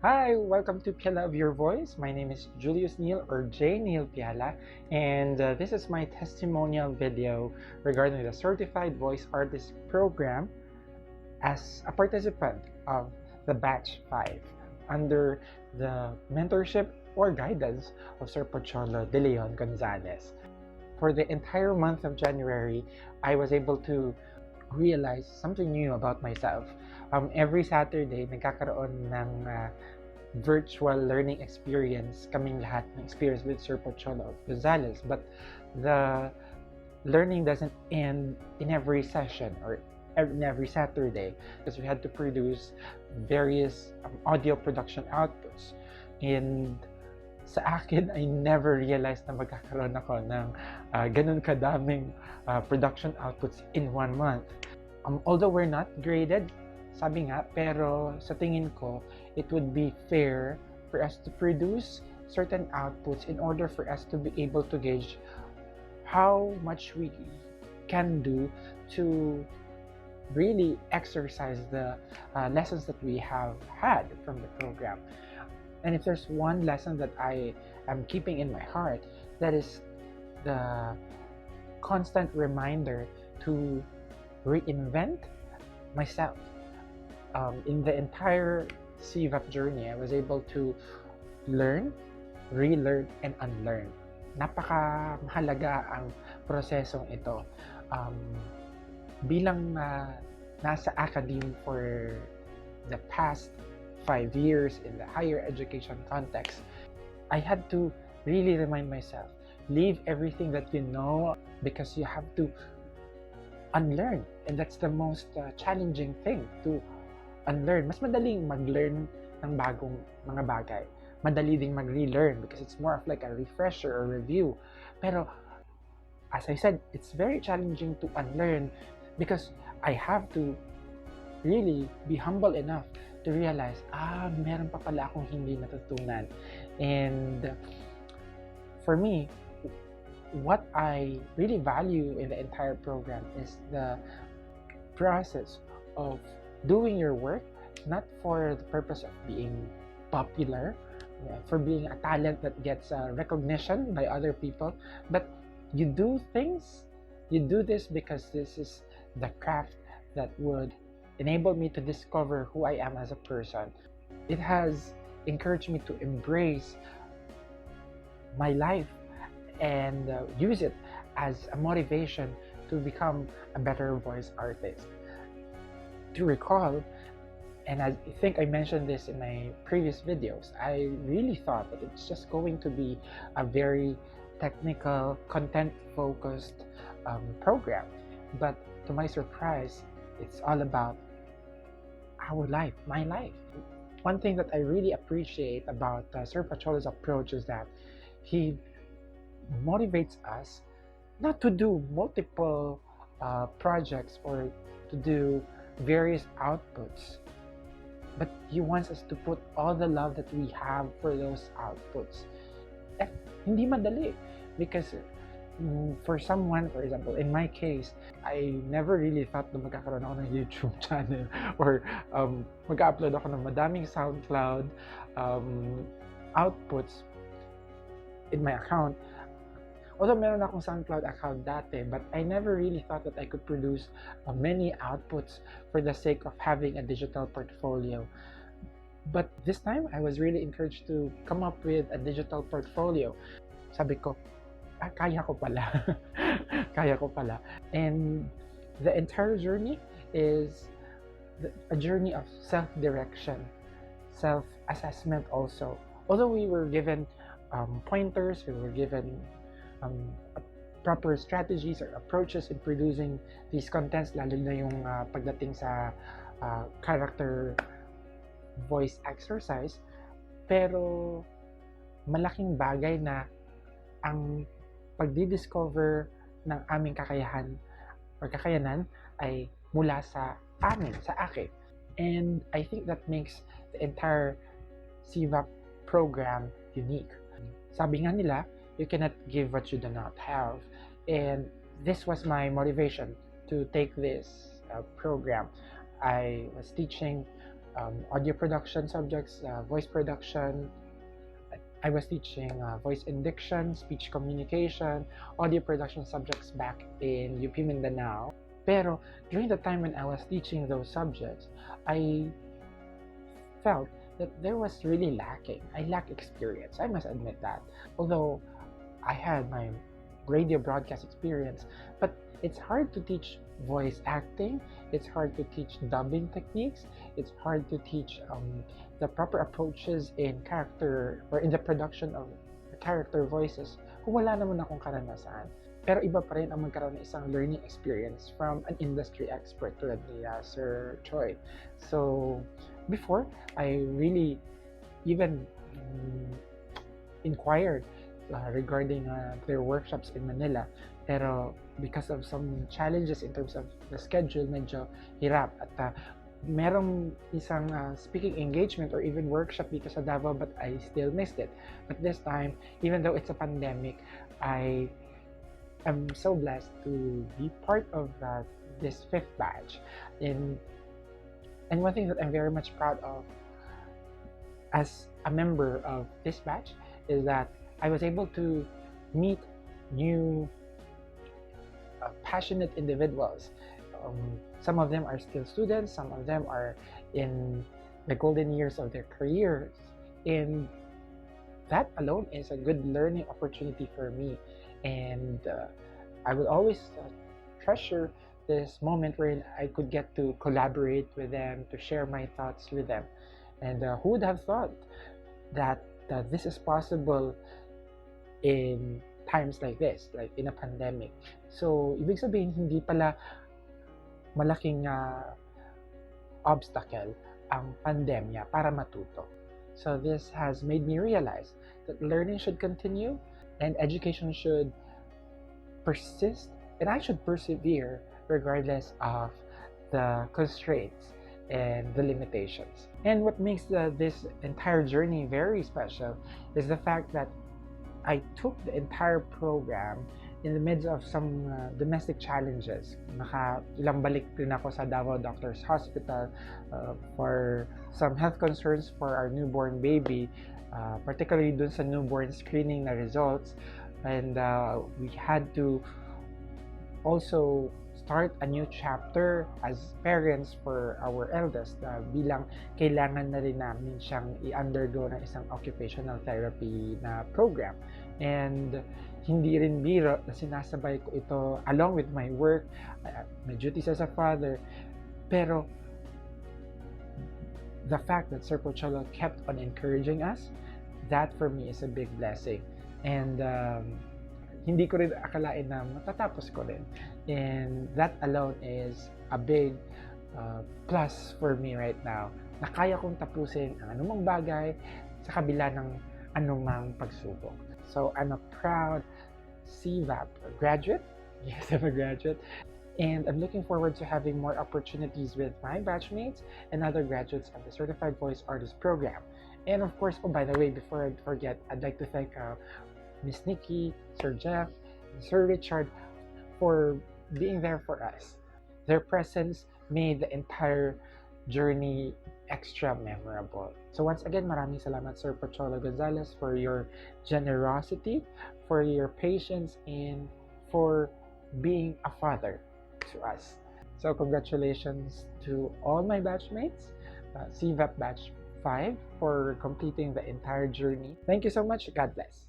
Hi, welcome to Piala of Your Voice. My name is Julius Neal or J. Neal Piala, and this is my testimonial video regarding the Certified Voice Artist Program as a participant of the Batch 5 under the mentorship or guidance of Sir Pocholo de Leon Gonzalez. For the entire month of January, I was able to realize something new about myself. Every Saturday, nagkakaroon ng virtual learning experience kaming lahat ng experience with Sir Pocholo Gonzalez. But the learning doesn't end in every session or in every Saturday because we had to produce various audio production outputs. And sa akin, I never realized na magkakaroon ako ng ganun kadaming production outputs in 1 month. Although we're not graded, sabi nga, pero sa tingin ko, it would be fair for us to produce certain outputs in order for us to be able to gauge how much we can do to really exercise the lessons that we have had from the program. And if there's one lesson that I am keeping in my heart, that is the constant reminder to reinvent myself. In the entire CVAP journey, I was able to learn, relearn, and unlearn. Napaka-mahalaga ang prosesong ito. Bilang nasa academe for the past 5 years in the higher education context, I had to really remind myself, leave everything that you know because you have to unlearn. And that's the most challenging thing, to unlearn. Mas madaling mag-learn ng bagong mga bagay. Madali ding mag-relearn because it's more of like a refresher or review. Pero, as I said, it's very challenging to unlearn because I have to really be humble enough to realize, meron pa pala akong hindi natutunan. And for me, what I really value in the entire program is the process of doing your work, not for the purpose of being popular, for being a talent that gets recognition by other people, but you do this because this is the craft that would enable me to discover who I am as a person. It has encouraged me to embrace my life and use it as a motivation to become a better voice artist. To recall, and I think I mentioned this in my previous videos, I really thought that it's just going to be a very technical, content-focused program. But to my surprise, it's all about our life, my life. One thing that I really appreciate about Sir Pacholo's approach is that he motivates us not to do multiple projects or to do various outputs, but he wants us to put all the love that we have for those outputs. Hindi madali because for someone, for example, in my case, I never really thought na magkakaroon ako ng YouTube channel or mag-upload ako ng madaming SoundCloud outputs in my account. Although meron akong SoundCloud account dati, but I never really thought that I could produce many outputs for the sake of having a digital portfolio. But this time, I was really encouraged to come up with a digital portfolio. Sabi ko, kaya ko pala. Kaya ko pala. And the entire journey is a journey of self-direction, self-assessment also. Although we were given pointers, we were given proper strategies or approaches in producing these contents, lalo na yung pagdating sa character voice exercise, pero malaking bagay na ang pagdi-discover ng aming kakayahan or kakayanan ay mula sa amin, sa akin. And I think that makes the entire CVAP program unique. Sabi nga nila, you cannot give what you do not have. And this was my motivation to take this program. I was teaching audio production subjects, voice production. I was teaching voice and diction, speech communication, audio production subjects back in UP Mindanao. Pero during the time when I was teaching those subjects, I felt that there was really lacking. I lack experience. I must admit that. Although I had my radio broadcast experience, but it's hard to teach voice acting. It's hard to teach dubbing techniques. It's hard to teach the proper approaches in character or in the production of character voices kung wala naman akong karanasan. Pero iba pa rin ang magkaroon ng isang learning experience from an industry expert tulad ni Sir Choi. So, before, I really even inquired regarding their workshops in Manila. Pero because of some challenges in terms of the schedule, medyo hirap. At merong isang speaking engagement or even workshop dito sa Davao, but I still missed it. But this time, even though it's a pandemic, I am so blessed to be part of this 5th batch. And one thing that I'm very much proud of as a member of this batch is that I was able to meet new passionate individuals. Some of them are still students, some of them are in the golden years of their careers, and that alone is a good learning opportunity for me. And I will always treasure this moment wherein I could get to collaborate with them, to share my thoughts with them. And who would have thought that this is possible in times like this, like in a pandemic? So, ibig sabihin, hindi pala malaking obstacle ang pandemya para matuto. So, this has made me realize that learning should continue and education should persist, and I should persevere regardless of the constraints and the limitations. And what makes this entire journey very special is the fact that I took the entire program in the midst of some domestic challenges. Ilang balik din ako sa Davao Doctors Hospital for some health concerns for our newborn baby, particularly dun sa newborn screening na results. And we had to also start a new chapter as parents for our eldest, bilang kailangan na rin namin siyang i-undergo ng isang occupational therapy na program. And hindi rin biro na sinasabay ko ito along with my work, my duties as a father. Pero the fact that Sir Pocholo kept on encouraging us, that for me is a big blessing. And hindi ko rin akalain na matatapos ko rin. And that alone is a big plus for me right now, na kaya kong tapusin ang anumang bagay sa kabila ng anumang pagsubok. So, I'm a proud CVAP graduate. Yes, I'm a graduate. And I'm looking forward to having more opportunities with my batchmates and other graduates of the Certified Voice Artist program. And of course, oh, by the way, before I forget, I'd like to thank Miss Nikki, Sir Jeff, and Sir Richard for being there for us. Their presence made the entire journey extra memorable. So once again, maraming salamat Sir Pocholo Gonzalez for your generosity, for your patience, and for being a father to us. So congratulations to all my batchmates, CVAP Batch 5, for completing the entire journey. Thank you so much. God bless.